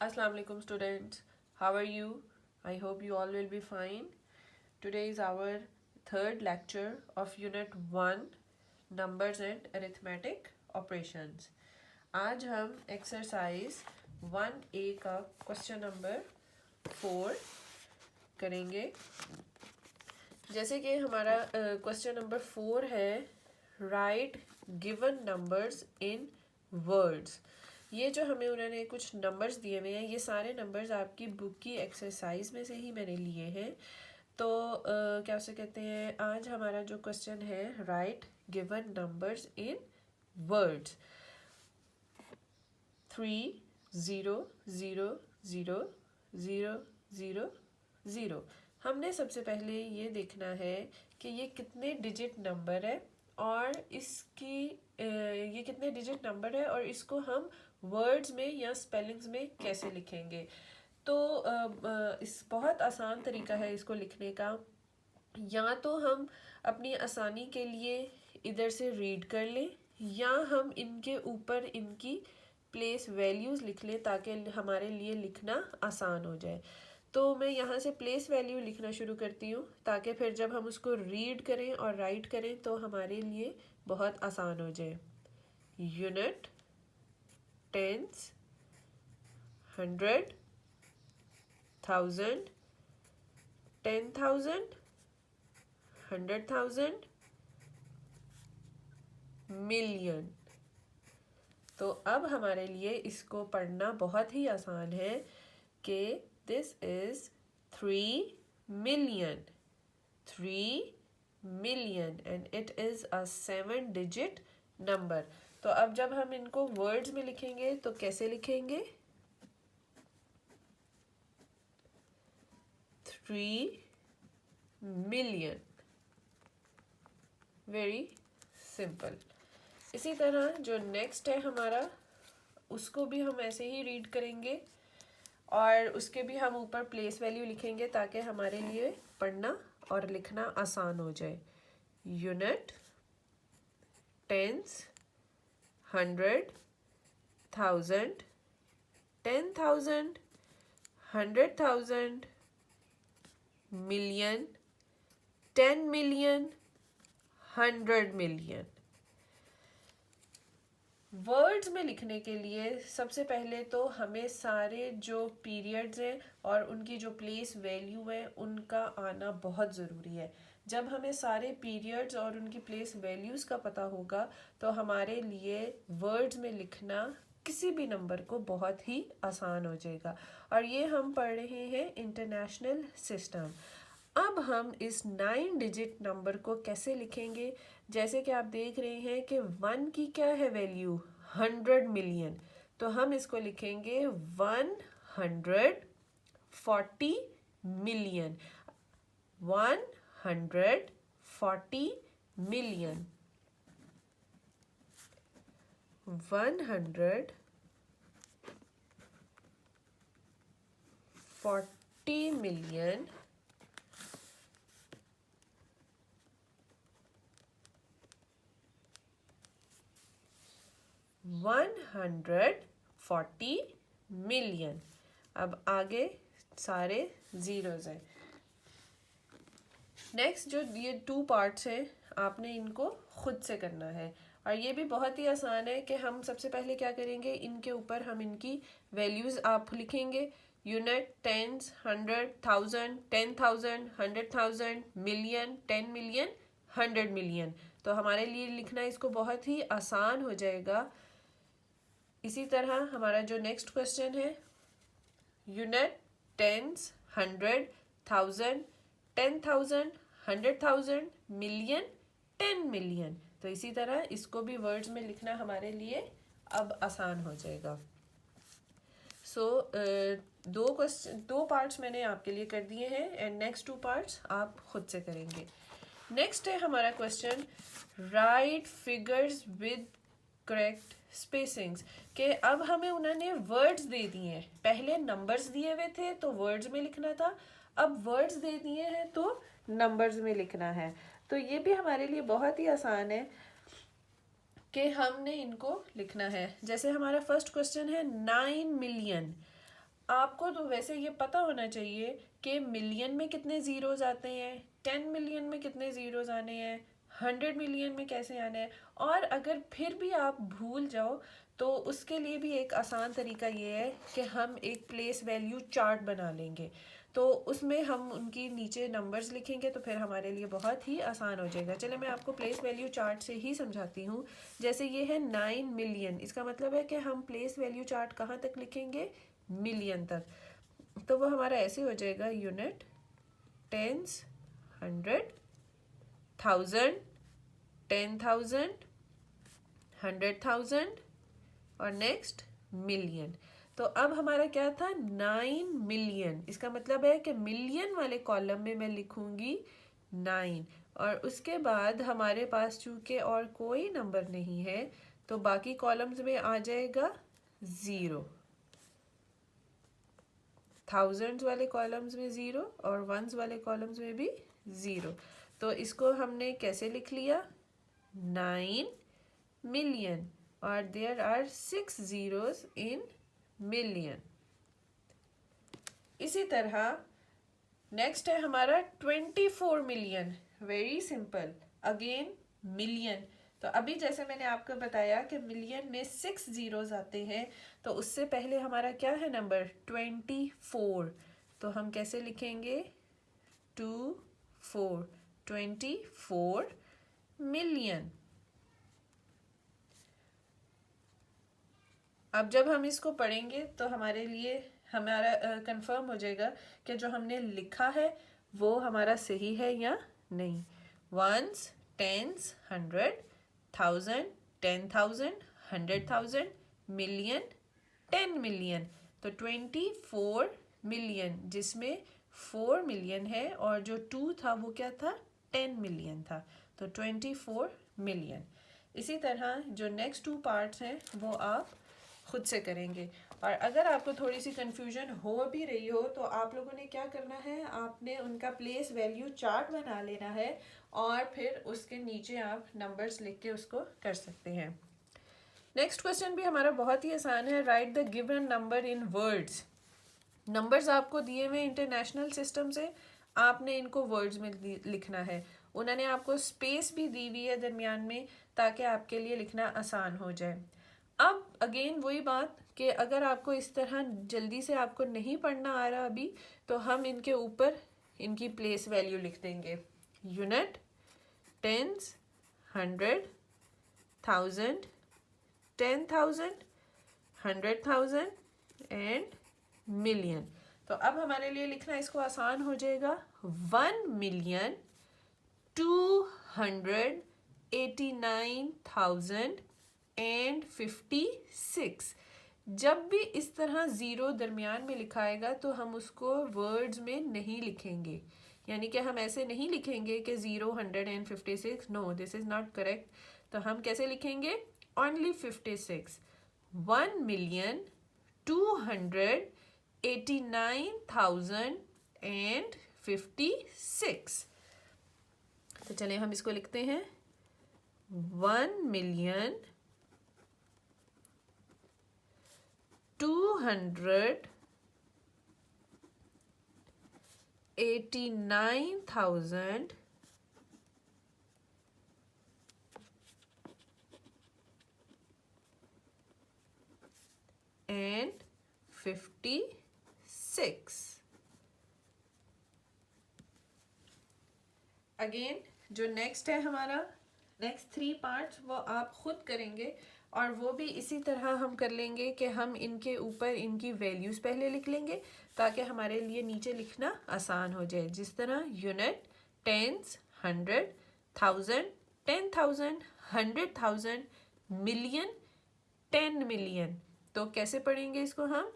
Assalamu alaikum students. How are you? I hope you all will be fine. Today is our third lecture of Unit 1 Numbers and Arithmetic Operations. आज हम exercise 1A का question number 4 करेंगे. जैसे कि हमारा question number 4 है right given numbers in words. ये जो हमें उन्होंने कुछ नंबर्स दिए हुए हैं, ये सारे नंबर्स आपकी बुक की एक्सरसाइज में से ही मैंने लिए हैं. तो क्या उसे कहते हैं, आज हमारा जो क्वेश्चन है right given numbers in words. 3 0 0 0 0 0 0. हमने सबसे पहले ये देखना है कि ये कितने डिजिट नंबर है और इसकी ये कितने डिजिट नंबर है और इसको हम वर्ड्स में या स्पेलिंग्स में कैसे लिखेंगे. तो इस बहुत आसान तरीका है इसको लिखने का. या तो हम अपनी आसानी के लिए इधर से रीड कर लें या हम इनके ऊपर इनकी प्लेस वैल्यूज़ लिख लें ताकि हमारे लिए लिखना आसान हो जाए. तो मैं यहाँ से प्लेस वैल्यू लिखना शुरू करती हूँ ताकि फिर जब हम उसको रीड करें और राइट करें तो हमारे लिए बहुत आसान हो जाए. Unit, tens, 100, 1000, 10,000, 100,000, million. तो अब हमारे लिए इसको पढ़ना बहुत ही आसान है कि this is 3 million. 3 million and it is a 7-digit number. तो अब जब हम इनको वर्ड्स में लिखेंगे तो कैसे लिखेंगे. 3 million. Very simple. इसी तरह जो नेक्स्ट है हमारा, उसको भी हम ऐसे ही रीड करेंगे और उसके भी हम ऊपर प्लेस वैल्यू लिखेंगे ताकि हमारे लिए पढ़ना और लिखना आसान हो जाए. Unit, tens, 100, 1000, 10,000, 100,000, million, 10 million, 100 million. Words में लिखने के लिए सबसे पहले तो हमें सारे जो पीरियड्स हैं और उनकी जो प्लेस वैल्यू है उनका आना बहुत ज़रूरी है. जब हमें सारे पीरियड्स और उनकी प्लेस वैल्यूज़ का पता होगा तो हमारे लिए वर्ड्स में लिखना किसी भी नंबर को बहुत ही आसान हो जाएगा. और ये हम पढ़ रहे हैं इंटरनेशनल सिस्टम. अब हम इस 9 डिजिट नंबर को कैसे लिखेंगे. जैसे कि आप देख रहे हैं कि 1 की क्या है वैल्यू, 100 मिलियन. तो हम इसको लिखेंगे 140 मिलियन. 140 मिलियन. 140 मिलियन. 140 मिलियन. अब आगे सारे जीरोज हैं. नेक्स्ट जो ये 2 पार्ट्स हैं आपने इनको खुद से करना है और ये भी बहुत ही आसान है कि हम सबसे पहले क्या करेंगे, इनके ऊपर हम इनकी वैल्यूज़ आप लिखेंगे. Unit, tens, 100, 1000, 10,000, 100,000, million, 10 million, 100 million. तो हमारे लिए लिखना इसको बहुत ही आसान हो जाएगा. इसी तरह हमारा जो नेक्स्ट क्वेश्चन है यूनिट, टेंस, 100, 1000, 10,000, 100,000, मिलियन, 10 मिलियन. तो इसी तरह इसको भी वर्ड्स में लिखना हमारे लिए अब आसान हो जाएगा. सो दो पार्ट्स मैंने आपके लिए कर दिए हैं एंड नेक्स्ट 2 पार्ट्स आप खुद से करेंगे. नेक्स्ट है हमारा question write figures with correct spacings. के अब हमें उन्होंने वर्ड्स दे दिए हैं. पहले नंबर्स दिए हुए थे तो वर्ड्स में लिखना था, अब वर्ड्स दे दिए हैं तो नंबर्स में लिखना है. तो ये भी हमारे लिए बहुत ही आसान है कि हमने इनको लिखना है. जैसे हमारा फर्स्ट क्वेश्चन है 9 मिलियन. आपको तो वैसे ये पता होना चाहिए कि मिलियन में कितने ज़ीरोज़ आते हैं, 10 मिलियन में कितने ज़ीरोज़ आने हैं, 100 मिलियन में कैसे आने हैं। और अगर फिर भी आप भूल जाओ तो उसके लिए भी एक आसान तरीका ये है कि हम एक प्लेस वैल्यू चार्ट बना लेंगे। तो उसमें हम उनकी नीचे नंबर्स लिखेंगे तो फिर हमारे लिए बहुत ही आसान हो जाएगा। चले मैं आपको प्लेस वैल्यू चार्ट से ही समझाती हूँ। जैसे ये है 9 मिलियन, इसका मतलब है कि हम प्लेस वैल्यू चार्ट कहाँ तक लिखेंगे, मिलियन तक। तो वो हमारा ऐसे हो जाएगा, यूनिट, टेंस, 100, 1000, 10,000, 100,000 और नेक्स्ट मिलियन। तो अब हमारा क्या था, 9 मिलियन। इसका मतलब है कि मिलियन वाले कॉलम में मैं लिखूंगी 9 और उसके बाद हमारे पास चूंकि और कोई नंबर नहीं है तो बाकी कॉलम्स में आ जाएगा 0। थाउजेंड्स वाले कॉलम्स में 0 और वंस वाले कॉलम्स में भी 0। तो इसको हमने कैसे लिख लिया, 9 मिलियन और there are 6 zeros in million. इसी तरह नेक्स्ट है हमारा 24 million. Very simple, again million. तो अभी जैसे मैंने आपको बताया कि मिलियन में 6 zeros आते हैं तो उससे पहले हमारा क्या है नंबर, 24। तो हम कैसे लिखेंगे, 24 मिलियन। अब जब हम इसको पढ़ेंगे तो हमारे लिए हमारा कंफर्म हो जाएगा कि जो हमने लिखा है वो हमारा सही है या नहीं। Ones, tens, 100, 1000, 10,000, 100,000, million, 10 million. तो 24 मिलियन जिसमें 4 मिलियन है और जो 2 था वो क्या था, 10 मिलियन था। तो 24 मिलियन। इसी तरह जो नेक्स्ट 2 पार्ट्स हैं वो आप खुद से करेंगे। और अगर आपको थोड़ी सी कंफ्यूजन हो भी रही हो तो आप लोगों ने क्या करना है, आपने उनका प्लेस वैल्यू चार्ट बना लेना है और फिर उसके नीचे आप नंबर्स लिख के उसको कर सकते हैं। नेक्स्ट क्वेश्चन भी हमारा बहुत ही आसान है, right the given number in words. Numbers आपको दिए हुए इंटरनेशनल सिस्टम से, आपने इनको वर्ड्स में लिखना है। उन्होंने आपको स्पेस भी दी हुई है दरमियान में ताकि आपके लिए लिखना आसान हो जाए। अब अगेन वही बात कि अगर आपको इस तरह जल्दी से आपको नहीं पढ़ना आ रहा अभी तो हम इनके ऊपर इनकी प्लेस वैल्यू लिख देंगे, यूनिट, टेंस, 100, 1000, 10,000, 100,000 एंड मिलियन। तो अब हमारे लिए लिखना इसको आसान हो जाएगा, 1,289,056। जब भी इस तरह ज़ीरो दरमियान में लिखाएगा तो हम उसको वर्ड्स में नहीं लिखेंगे, यानी कि हम ऐसे नहीं लिखेंगे कि 0, 100 and 56। No, this is not correct. तो हम कैसे लिखेंगे, ओनली 56। 1,289,056। तो चलिए हम इसको लिखते हैं, 1,289,000 and 56। अगेन जो नेक्स्ट है हमारा, नेक्स्ट 3 पार्ट्स वो आप खुद करेंगे और वो भी इसी तरह हम कर लेंगे कि हम इनके ऊपर इनकी वैल्यूज़ पहले लिख लेंगे ताकि हमारे लिए नीचे लिखना आसान हो जाए। जिस तरह यूनिट, टेंस, 100, 1000, 10,000, 100,000, मिलियन, 10 मिलियन। तो कैसे पढ़ेंगे इसको हम,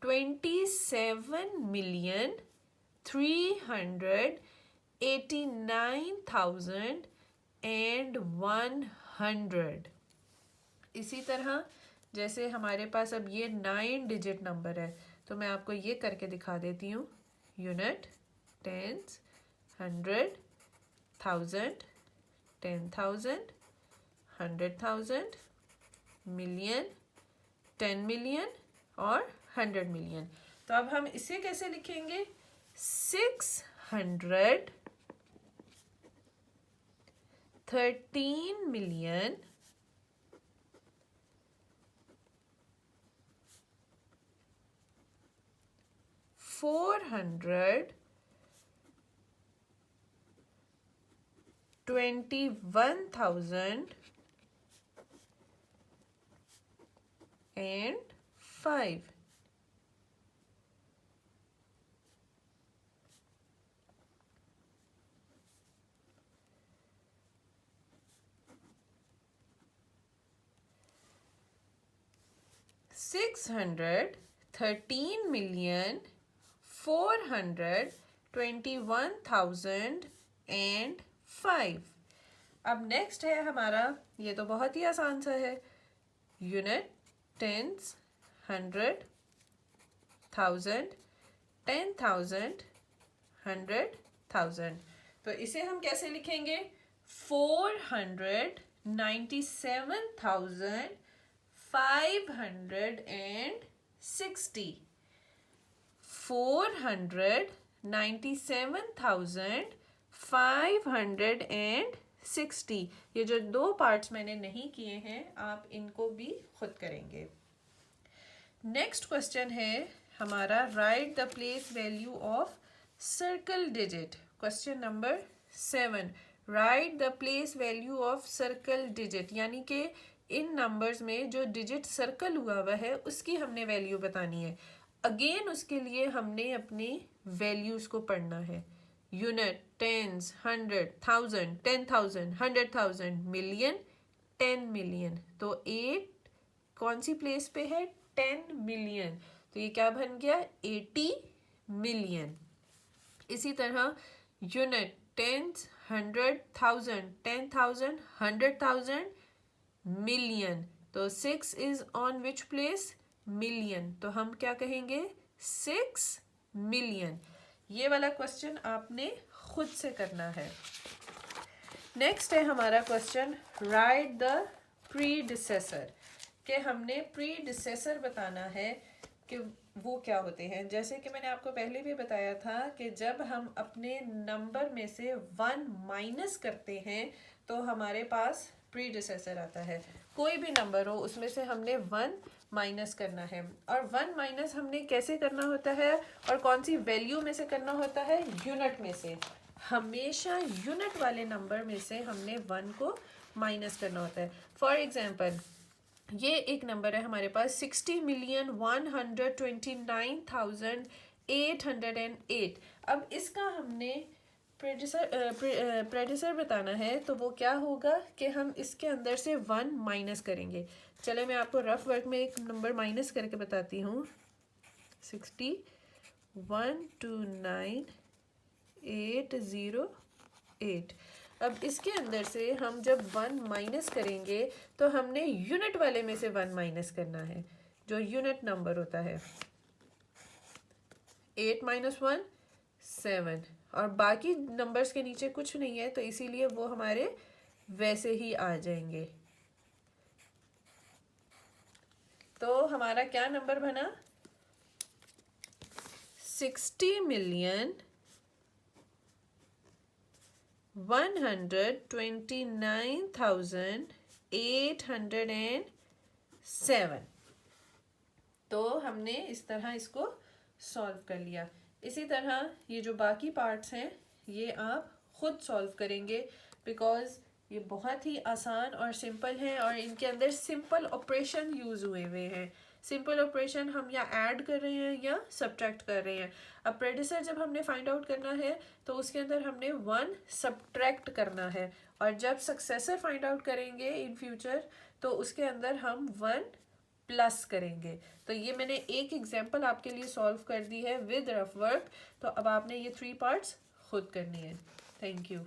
27,389,100। इसी तरह जैसे हमारे पास अब ये 9 डिजिट नंबर है तो मैं आपको ये करके दिखा देती हूँ, यूनिट, टेंस, 100, 1000, 10,000, 100,000, मिलियन, 10 मिलियन और 100 मिलियन। तो अब हम इसे कैसे लिखेंगे? 613 मिलियन 421,005. $613,421,005. अब नेक्स्ट है हमारा, ये तो बहुत ही आसान सा है, यूनिट, टेंस, 100, 1000, 10,000, 100,000. तो इसे हम कैसे लिखेंगे? 497,560. 497,560. ये जो दो पार्ट्स मैंने नहीं किए हैं, आप इनको भी खुद करेंगे. नेक्स्ट क्वेश्चन है हमारा, right the place value of circle digit. Question number 7. Right the place value of circle digit, यानी कि इन नंबर्स में जो डिजिट सर्कल हुआ हुआ है उसकी हमने वैल्यू बतानी है. अगेन उसके लिए हमने अपनी वैल्यूज को पढ़ना है. Unit, tens, 100, 1000, 10,000, 100,000, million, 10 million. तो 8 कौन सी प्लेस पे है? 10 मिलियन. तो ये क्या बन गया? 80 मिलियन. इसी तरह यूनिट, टेंस, 100, 1000, 10,000, 100,000, मिलियन. तो 6 is on which place? Million. तो हम क्या कहेंगे? 6 मिलियन. ये वाला क्वेश्चन आपने खुद से करना है. नेक्स्ट है हमारा क्वेश्चन, राइट द प्रीडिसेसर. कि हमने प्रीडिसेसर बताना है कि वो क्या होते हैं. जैसे कि मैंने आपको पहले भी बताया था कि जब हम अपने नंबर में से 1 माइनस करते हैं तो हमारे पास प्रीडिसेसर आता है. कोई भी नंबर हो उसमें से हमने 1 माइनस करना है. और 1 माइनस हमने कैसे करना होता है और कौन सी वैल्यू में से करना होता है? यूनिट में से. हमेशा यूनिट वाले नंबर में से हमने 1 को माइनस करना होता है. फॉर एग्जाम्पल, ये एक नंबर है हमारे पास 60,129,808. अब इसका हमने प्रेडिसर बताना है. तो वो क्या होगा कि हम इसके अंदर से 1 माइनस करेंगे. चलो मैं आपको रफ वर्क में एक नंबर माइनस करके बताती हूँ. 60,129,808. अब इसके अंदर से हम जब 1 माइनस करेंगे तो हमने यूनिट वाले में से 1 माइनस करना है, जो यूनिट नंबर होता है. 8 माइनस 1 7. और बाकी नंबर्स के नीचे कुछ नहीं है, तो इसीलिए वो हमारे वैसे ही आ जाएंगे. तो हमारा क्या नंबर बना? 60,129,807. तो हमने इस तरह इसको सॉल्व कर लिया. इसी तरह ये जो बाकी पार्ट्स हैं ये आप खुद सॉल्व करेंगे, बिकॉज ये बहुत ही आसान और सिंपल हैं और इनके अंदर सिंपल ऑपरेशन यूज़ हुए हुए हैं. सिंपल ऑपरेशन हम या ऐड कर रहे हैं या सब्ट्रैक्ट कर रहे हैं. अब प्रेडिसर जब हमने फाइंड आउट करना है तो उसके अंदर हमने 1 सब्ट्रैक्ट करना है, और जब सक्सेसर फाइंड आउट करेंगे इन फ्यूचर तो उसके अंदर हम 1 प्लस करेंगे. तो ये मैंने एक एग्जांपल आपके लिए सॉल्व कर दी है विद रफ वर्क. तो अब आपने ये 3 पार्ट्स खुद करनी है. Thank you.